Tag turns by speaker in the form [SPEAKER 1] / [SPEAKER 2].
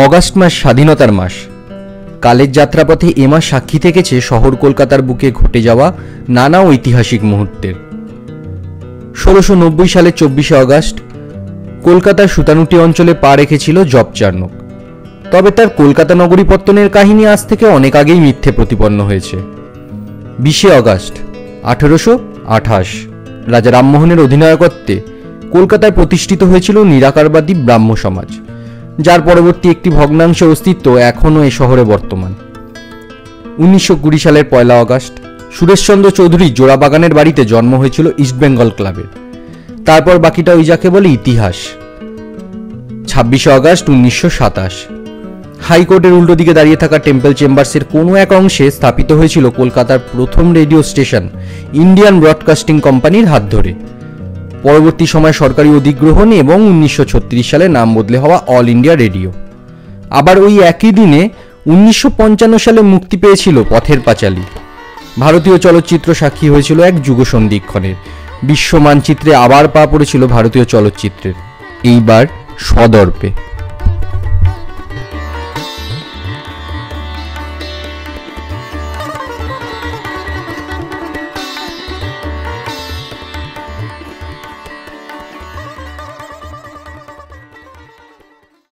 [SPEAKER 1] August মাস স্বাধীনতার মাস। কালের যাত্রাপথে এ মাস সাক্ষী থেকেছে শহর কলকাতার বুকে ঘটে যাওয়া নানা ঐতিহাসিক মুহূর্তের। 1690 সালের 24শে অগাস্ট কলকাতার সুতানুটি অঞ্চলে পা রেখেছিল জব চার্নক। তবে তার কলকাতা নগরী পত্তনের কাহিনী আজ থেকে অনেক আগেই মিথ্যে প্রতিপন্ন হয়েছে। 20শে অগাস্ট 1828 রাজা রামমোহনের অধিনায়কত্বে কলকাতায় প্রতিষ্ঠিত হয়েছিল নিরাকারবাদী ব্রাহ্ম সমাজ, যার পরবর্তী একটি ভগ্নাংশ অস্তিত্ব এখনও এ শহরে বর্তমান। 1920 সালের 1 অগাস্ট সুরেশচন্দ্র চৌধুরী জোড়াবাগানের বাড়িতে জন্ম হয়েছিল ইস্টবেঙ্গল ক্লাবের। তারপর বাকিটা ওই যাকে বলে ইতিহাস। 26শে অগাস্ট 1927 হাইকোর্টের উল্টো দিকে দাঁড়িয়ে থাকা টেম্পল চেম্বার্সের কোনো এক অংশে স্থাপিত হয়েছিল কলকাতার প্রথম রেডিও স্টেশন ইন্ডিয়ান ব্রডকাস্টিং কোম্পানির হাত ধরে। পরবর্তী সময় সরকারি অধিগ্রহণ এবং 1936 সালে নাম বদলে হওয়া অল ইন্ডিয়া রেডিও। আবার ওই একই দিনে 1955 সালে মুক্তি পেয়েছিল পথের পাঁচালী। ভারতীয় চলচ্চিত্র সাক্ষী হয়েছিল এক যুগসন্ধিক্ষণের। বিশ্ব মানচিত্রে আবার পা পড়েছিল ভারতীয় চলচ্চিত্রের, এইবার সদর্পে।